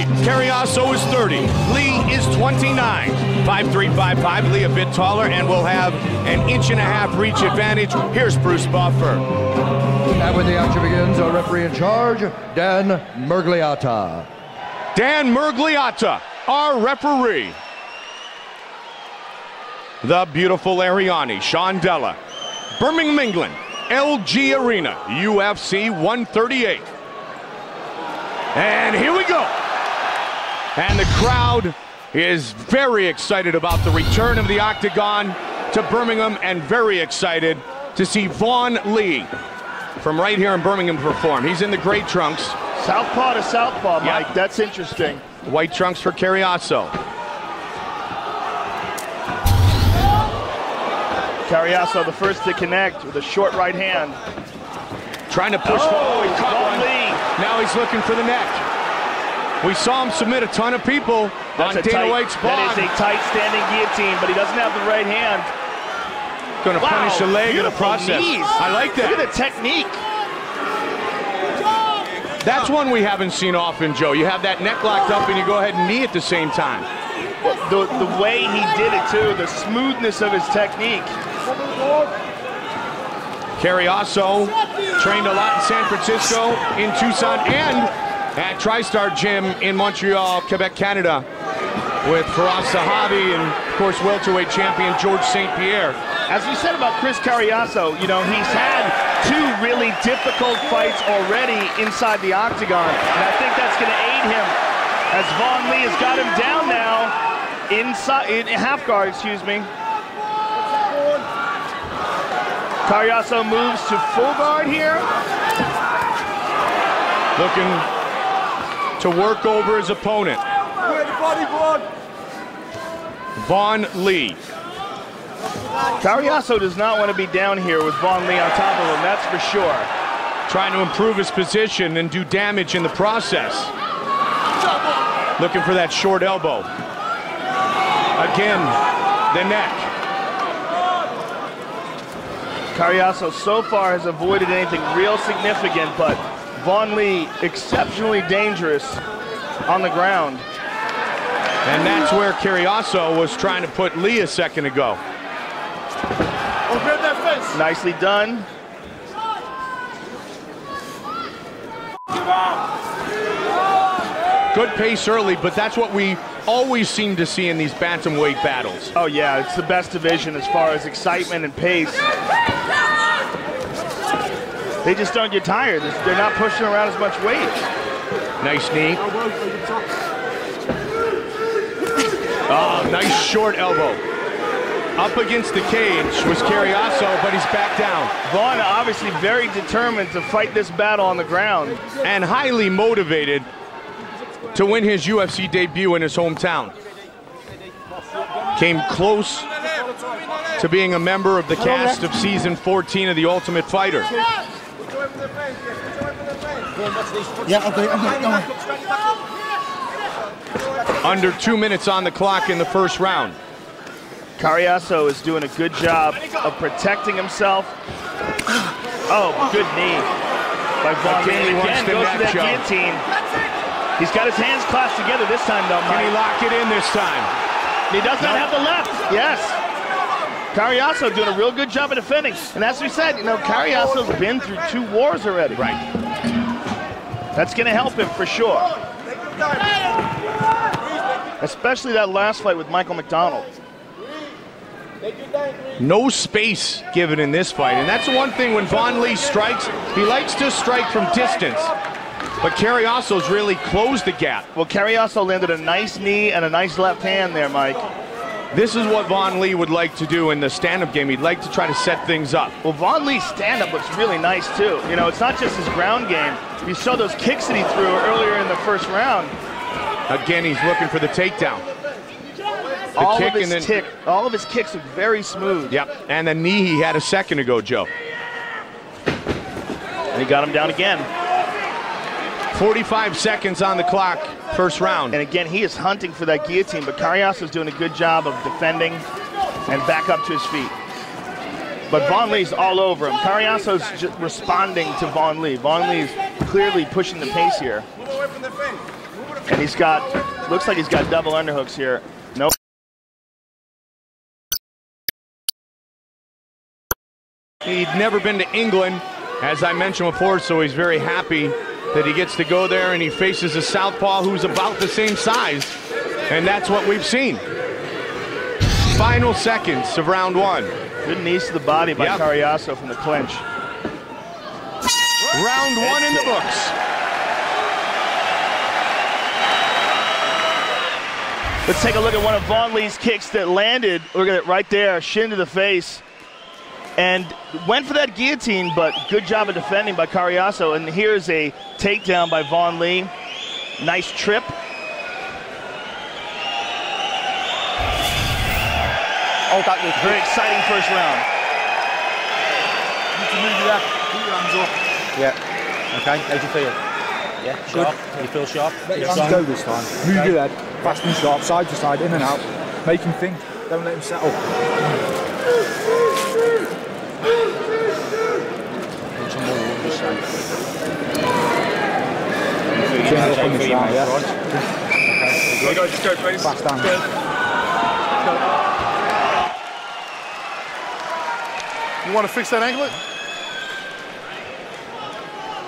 28. Cariaso is 30. Lee is 29. 5'3", 5'5". Lee a bit taller and will have an 1.5 inch reach advantage. Here's Bruce Buffer. And when the action begins, our referee in charge, Dan Murgliata. Dan Murgliata, our referee. The beautiful Ariani, Shondella, Birmingham, England, LG Arena, UFC 138. And here we go. And the crowd is very excited about the return of the Octagon to Birmingham and very excited to see Vaughan Lee from right here in Birmingham perform. He's in the gray trunks. Southpaw to southpaw, Mike. Yep. That's interesting. White trunks for Cariaso. Cariaso the first to connect with a short right hand. Trying to push forward. He caught one. Lee. Now he's looking for the neck. We saw him submit a ton of people on Dana White's Vaughan. That is a tight standing guillotine, but he doesn't have the right hand. Going to punish the leg in the process. Knees. I like that. Look at the technique. That's one we haven't seen often, Joe. You have that neck locked up and you go ahead and knee at the same time. Well, the way he did it too, the smoothness of his technique. Cariaso trained a lot in San Francisco, in Tucson, and at TriStar Gym in Montreal, Quebec, Canada, with Faraz Sahabi and, of course, welterweight champion George St. Pierre. As we said about Chris Cariaso, you know, he's had 2 really difficult fights already inside the octagon, and I think that's going to aid him as Vaughan Lee has got him down now inside, in half guard, excuse me. Cariaso moves to full guard here. Looking to work over his opponent. Vaughan Lee. Cariaso does not want to be down here with Vaughan Lee on top of him, that's for sure. Trying to improve his position and do damage in the process. Looking for that short elbow. Again, the neck. Cariaso so far has avoided anything real significant, but Vaughan Lee exceptionally dangerous on the ground. And that's where Cariaso was trying to put Lee a second ago. Nicely done. Good pace early, but that's what we always seem to see in these bantamweight battles. Oh yeah, it's the best division as far as excitement and pace. They just don't get tired. They're not pushing around as much weight. Nice knee. Oh, nice short elbow. Up against the cage was Cariaso, but he's back down. Vaughan obviously very determined to fight this battle on the ground. And highly motivated to win his UFC debut in his hometown. Came close to being a member of the cast of season 14 of The Ultimate Fighter. Under 2 minutes on the clock in the first round. Cariaso is doing a good job of protecting himself. Oh, good knee by Vaughan Lee. Again, goes to that guillotine. He's got his hands clasped together this time, though, Mike. Can he lock it in this time? He does not have the left. Yes. Cariaso doing a real good job of defending. And as we said, you know, Cariaso's been through 2 wars already. Right. That's going to help him for sure. Especially that last fight with Michael McDonald. No space given in this fight, and that's the one thing when Vaughan Lee strikes, he likes to strike from distance. But Cariaso's really closed the gap. Well, Cariaso landed a nice knee and a nice left hand there, Mike. This is what Vaughan Lee would like to do in the stand-up game. He'd like to try to set things up. Well, Vaughan Lee's stand-up looks really nice, too. You know, it's not just his ground game. You saw those kicks that he threw earlier in the first round. Again, he's looking for the takedown. All of his kicks look very smooth. Yep, and the knee he had a second ago, Joe. And he got him down again. 45 seconds on the clock, first round. And again, he is hunting for that guillotine, but Cariaso's doing a good job of defending and back up to his feet. But Vaughan Lee's all over him. Cariaso's just responding to Vaughan Lee. Vaughan Lee's clearly pushing the pace here. And he's got, looks like he's got double underhooks here. Nope. He'd never been to England, as I mentioned before, so he's very happy that he gets to go there, and he faces a southpaw who's about the same size, and that's what we've seen. Final seconds of round one. Good knees to the body by Cariaso from the clinch. Round one in the books. Let's take a look at one of Vaughan Lee's kicks that landed. Look at it right there, shin to the face. And went for that guillotine, but good job of defending by Cariaso. And here's a takedown by Vaughan Lee. Nice trip. Oh, that was very exciting first round. You can move your hands up. Yeah. Okay, how do you feel? Yeah, sharp. You feel sharp? Let your hands go this time. Move your head, fast and sharp, side to side, in and out. Make him think. Don't let him settle. Just go, please. Fast down. You want to fix that anklet?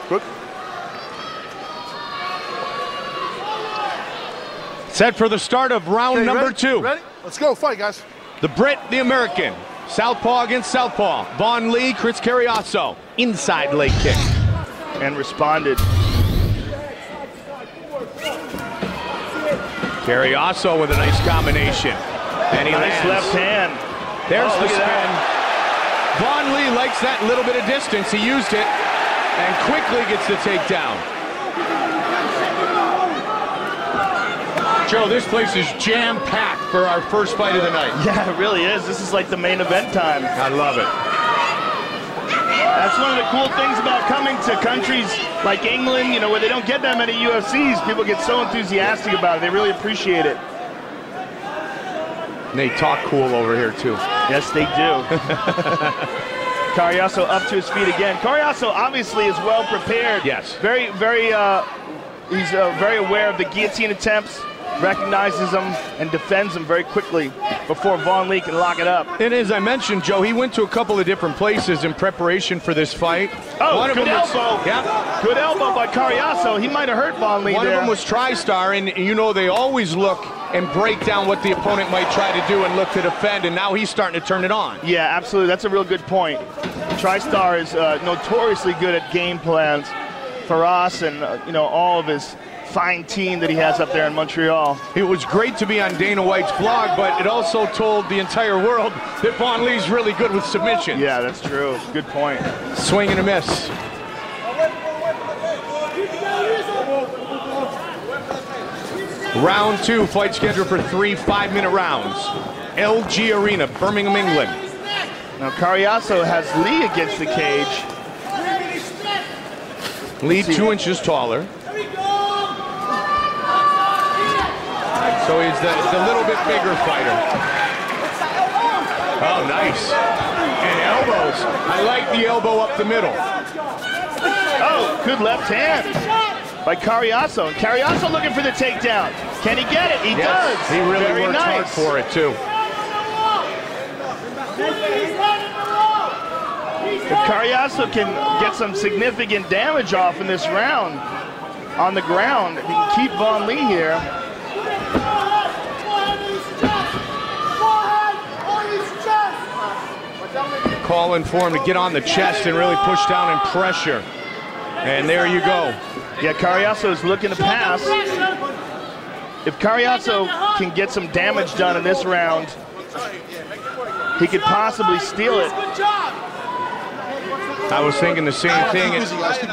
Good. Set for the start of round number ready? two. Ready? Let's go, fight, guys. The Brit, the American. Southpaw against southpaw. Vaughan Lee, Chris Cariaso. Inside leg kick. And responded. Cariaso with a nice combination. And he nice lands. left hand. There's the spin. That. Vaughan Lee likes that little bit of distance. He used it and quickly gets the takedown. Joe, this place is jam-packed for our first fight of the night. Yeah, it really is. This is like the main event time. I love it. That's one of the cool things about coming to countries like England, you know, where they don't get that many UFCs. People get so enthusiastic about it. They really appreciate it. And they talk cool over here, too. Yes, they do. Cariaso up to his feet again. Cariaso obviously is well prepared. Yes. He's very aware of the guillotine attempts, recognizes them, and defends them very quickly before Vaughan Lee can lock it up. And as I mentioned, Joe, he went to a couple of different places in preparation for this fight. Oh, one good of them elbow. Was, good elbow by Cariaso. He might have hurt Vaughan Lee One there. of them was TriStar, and you know they always look and break down what the opponent might try to do and look to defend, and now he's starting to turn it on. Yeah, absolutely. That's a real good point. TriStar is notoriously good at game plans for us and you know, all of his fine team that he has up there in Montreal. It was great to be on Dana White's blog, but it also told the entire world that Vaughan Lee's really good with submissions. Yeah, that's true. Good point. Swing and a miss. Round two, fight scheduled for 3 5-minute rounds. LG Arena, Birmingham, England. Now Cariaso has Lee against the cage. Lee 2 inches taller. So he's the little bit bigger fighter. Oh, nice. And elbows. I like the elbow up the middle. Oh, good left hand by Cariaso. And Cariaso looking for the takedown. Can he get it? He does. He really Very works hard nice. for it, too. If Cariaso can get some significant damage off in this round on the ground, he can keep Vaughan Lee here. Calling for him to get on the chest and really push down and pressure. And there you go. Yeah, Cariaso is looking to pass. If Cariaso can get some damage done in this round, he could possibly steal it. I was thinking the same thing. It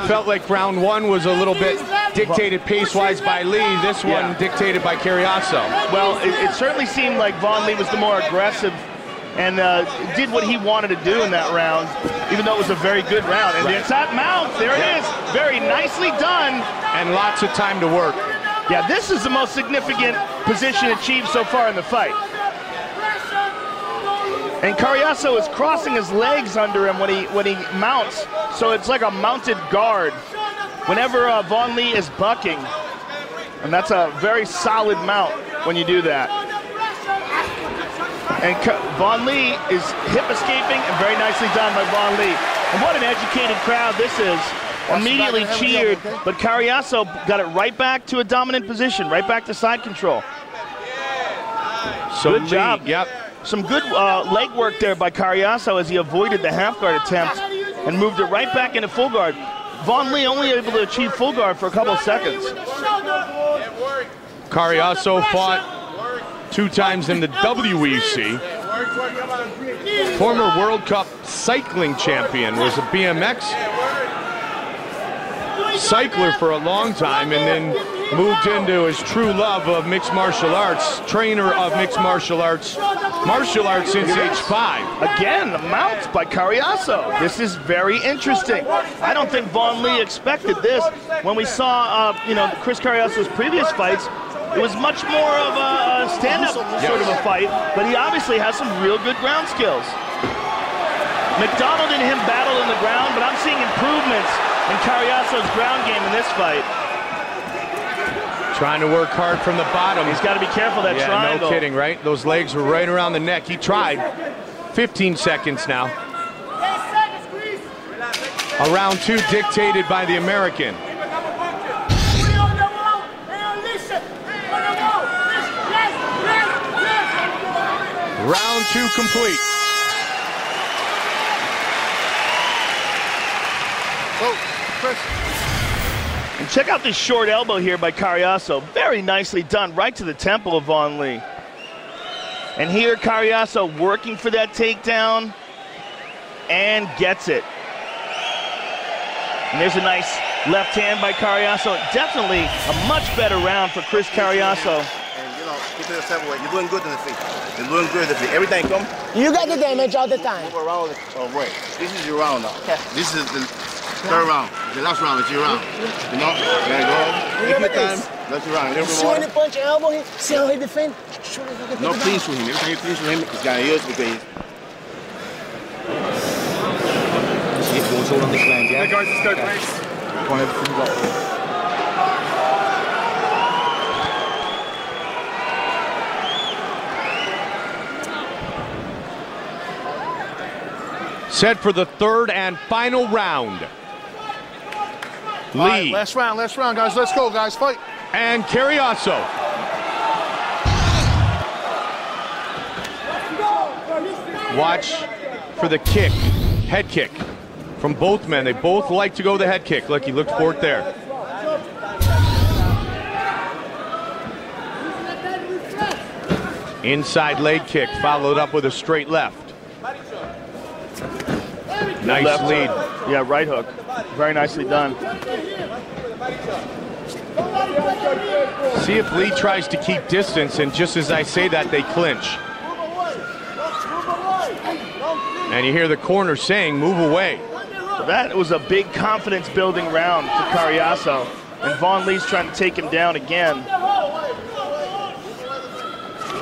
felt like round one was a little bit dictated pace-wise by Lee. This one dictated by Cariaso. Well, it certainly seemed like Vaughan Lee was the more aggressive and did what he wanted to do in that round, even though it was a very good round. And it's that mount. There it is. Very nicely done. And lots of time to work. Yeah, this is the most significant position achieved so far in the fight. And Cariaso is crossing his legs under him when he mounts, so it's like a mounted guard. whenever Vaughan Lee is bucking, and that's a very solid mount when you do that. And Vaughan Lee is hip escaping, and very nicely done by Vaughan Lee. And what an educated crowd this is. Immediately cheered, but Cariaso got it right back to a dominant position, right back to side control. So good job. Yep. Some good leg work there by Cariaso as he avoided the half guard attempt and moved it right back into full guard. Vaughan Lee only able to achieve full guard for a couple of seconds. Cariaso fought 2 times in the WEC. Former World Cup cycling champion, was a BMX cycler for a long time, and then moved into his true love of mixed martial arts, trainer of mixed martial arts since age 5. Again, the mounts by Cariaso. This is very interesting. I don't think Vaughan Lee expected this. When we saw, Chris Cariaso's previous fights, it was much more of a stand-up sort of a fight, but he obviously has some real good ground skills. McDonald and him battled in the ground, but I'm seeing improvements in Cariaso's ground game in this fight. Trying to work hard from the bottom. He's got to be careful of that triangle. No kidding, right? Those legs were right around the neck. He tried. 15 seconds now. A round 2 dictated by the American. Round 2 complete. Oh, Chris. And check out this short elbow here by Cariaso. Very nicely done, right to the temple of Vaughan Lee. And here Cariaso working for that takedown and gets it. And there's a nice left hand by Cariaso. Definitely a much better round for Chris Cariaso. Get to the seven way. You're doing good in the feet. You're doing good in the feet. Everything come. You got the damage all the time. Move around the way. This is your round now. Okay. This is the third round. The last round is your round. You know? There you go. Take your time. That's your round. See when he punch and elbow him, see how he defend. No clinch with him. Every time you clinch with him, he's got ears because he's going shoulder this line, yeah? Hey guys, let's go, please. Come on, everything's up. Set for the 3rd and final round. Lee. Right, last round, guys. Let's go, guys. Fight. And Cariaso. Watch for the kick, head kick from both men. They both like to go the head kick. Look, he looked for it there. Inside leg kick followed up with a straight left. Nice left lead. Hook. Yeah, right hook. Very nicely done. See if Lee tries to keep distance, and just as I say that, they clinch. And you hear the corner saying, move away. That was a big confidence-building round for Cariaso. And Vaughan Lee's trying to take him down again.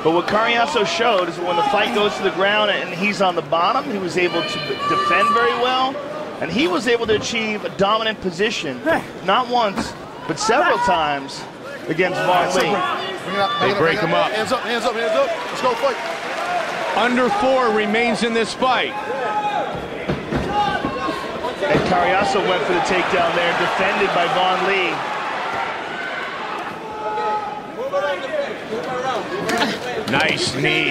But what Cariaso showed is when the fight goes to the ground and he's on the bottom, he was able to defend very well, and he was able to achieve a dominant position, not once, but several times against Vaughan Lee. They break him up. Hands up, hands up, hands up. Let's go fight. Under 4 remains in this fight. And Cariaso went for the takedown there, defended by Vaughan Lee. Nice knee.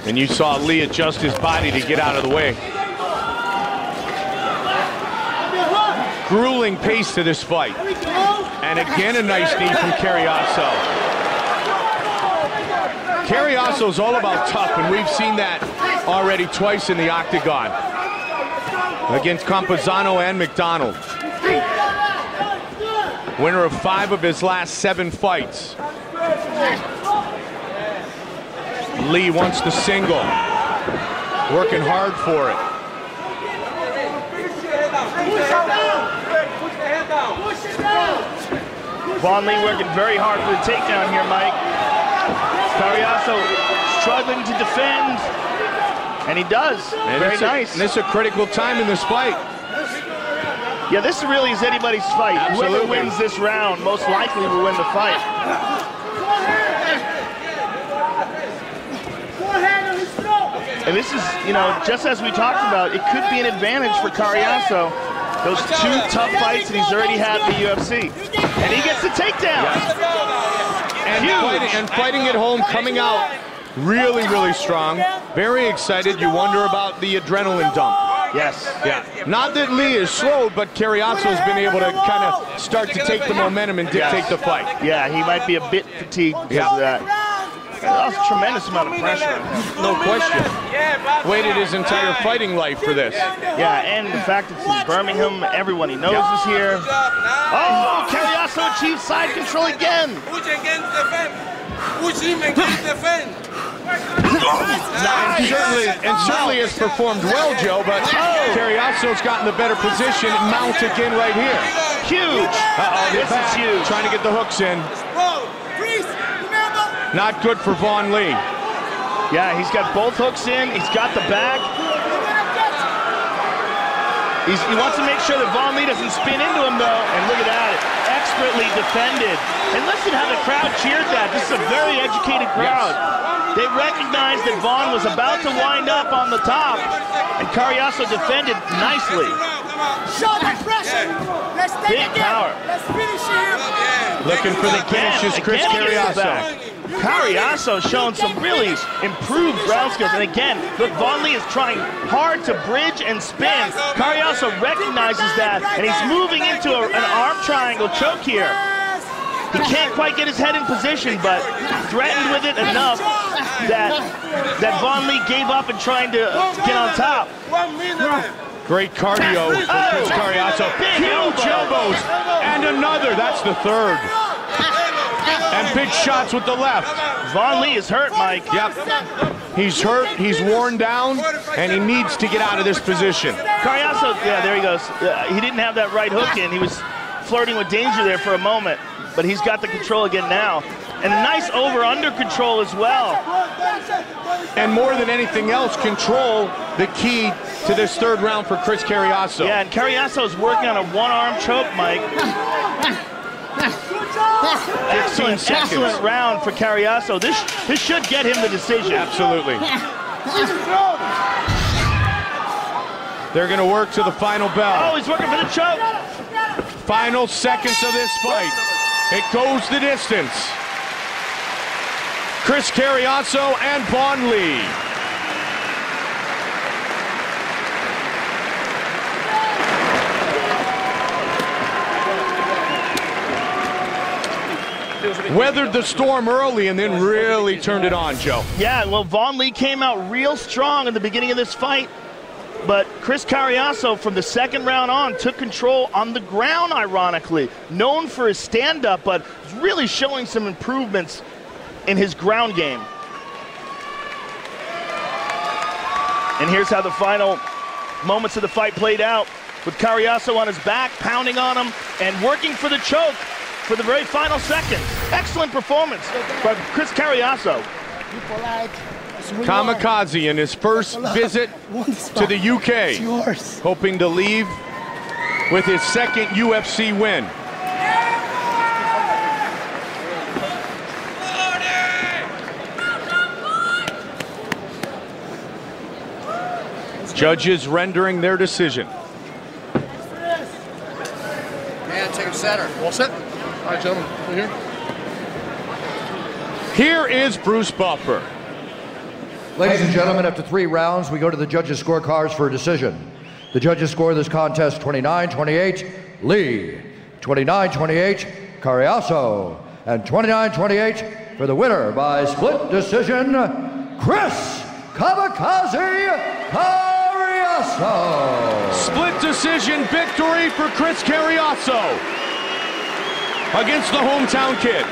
And you saw Lee adjust his body to get out of the way. Grueling pace to this fight. And again a nice knee from Cariaso. Cariaso's all about tough, and we've seen that already twice in the octagon. Against Campuzano and McDonald. Winner of 5 of his last 7 fights. Lee wants the single. Working hard for it. Vaughan Lee working very hard for the takedown here, Mike. Cariaso struggling to defend, and he does. And very nice. This is a critical time in this fight. Yeah, this really is anybody's fight. Absolutely. Whoever wins this round most likely will win the fight. And this is, you know, just as we talked about, it could be an advantage for Cariaso. Those 2 tough fights that he's already had in the UFC. And he gets the takedown. Yeah. And fighting at home, coming out really, really strong. Very excited. You wonder about the adrenaline dump. Yes. Yeah. Not that Lee is slowed, but Cariaso has been able to kind of start to take the momentum and dictate the fight. Yeah, he might be a bit fatigued because of that. That was a tremendous amount of pressure. No question. Waited his entire fighting life for this. Yeah, and the fact it's in Birmingham, everyone he knows is here. Oh, Cariaso achieves side control again. Certainly has performed well, Joe, but Cariaso's gotten the better position. Mount again right here. Huge. This is huge. Trying to get the hooks in. Not good for Vaughan Lee. Yeah, he's got both hooks in. He's got the back. He wants to make sure that Vaughan Lee doesn't spin into him, though. And look at that. Expertly defended. And listen how the crowd cheered that. This is a very educated crowd. Yes. They recognized that Vaughan was about to wind up on the top. And Cariaso defended nicely. Show the pressure. Let's take Big power. Let's finish him. Looking for the finish is Chris Cariaso. Cariaso showing some really improved ground skills. And again, look, Vaughan Lee is trying hard to bridge and spin. Cariaso recognizes that, and he's moving into an arm triangle choke here. He can't quite get his head in position, but threatened with it enough that Vaughan Lee gave up and trying to get on top. Great cardio for Chris Cariaso. Huge elbows. And another. That's the third. And big shots with the left. Vaughan Lee is hurt, Mike. Yep. He's hurt, he's worn down, and he needs to get out of this position. Cariaso, yeah, there he goes. He didn't have that right hook in. He was flirting with danger there for a moment, but he's got the control again now. And a nice over-under control as well. And more than anything else, control the key to this third round for Chris Cariaso. Yeah, and Cariaso is working on a one-arm choke, Mike. Excellent round for Cariaso. This should get him the decision. Absolutely. They're going to work to the final bell. Oh, he's working for the choke. Final seconds of this fight. It goes the distance. Chris Cariaso and Vaughan Lee. Weathered the storm early and then really turned it on, Joe. Yeah, well, Vaughan Lee came out real strong in the beginning of this fight, but Chris Cariaso from the second round on took control on the ground, ironically. Known for his stand-up, but really showing some improvements in his ground game. And here's how the final moments of the fight played out, with Cariaso on his back, pounding on him, and working for the choke for the very final seconds. Excellent performance by Chris Cariaso. Kamikaze in his first visit to the UK, hoping to leave with his second UFC win. Judges rendering their decision. Man, take him center. All set? All right, gentlemen, we're here. Here is Bruce Buffer. Ladies and gentlemen, after 3 rounds, we go to the judges' scorecards for a decision. The judges score this contest 29-28, Lee, 29-28, Cariaso, and 29-28 for the winner by split decision, Chris Kamikaze Cariaso. Split decision victory for Chris Cariaso against the hometown kid.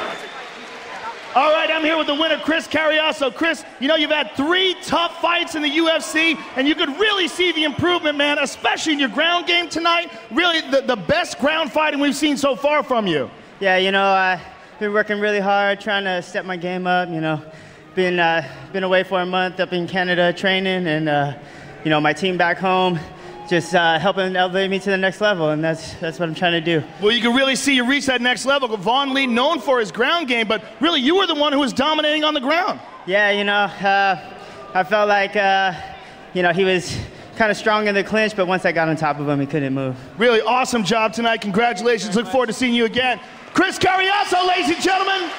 All right, I'm here with the winner, Chris Cariaso. Chris, you know, you've had 3 tough fights in the UFC, and you could really see the improvement, man, especially in your ground game tonight. Really, the best ground fighting we've seen so far from you. Yeah, you know, I've been working really hard, trying to step my game up, you know. Been away for a month up in Canada training, and, you know, my team back home, just helping elevate me to the next level, and that's what I'm trying to do. Well, you can really see you reach that next level. Vaughan Lee, known for his ground game, but really you were the one who was dominating on the ground. Yeah, you know, I felt like, you know, he was kind of strong in the clinch, but once I got on top of him, he couldn't move. Really awesome job tonight. Congratulations. Look forward to seeing you again. Chris Cariaso, ladies and gentlemen.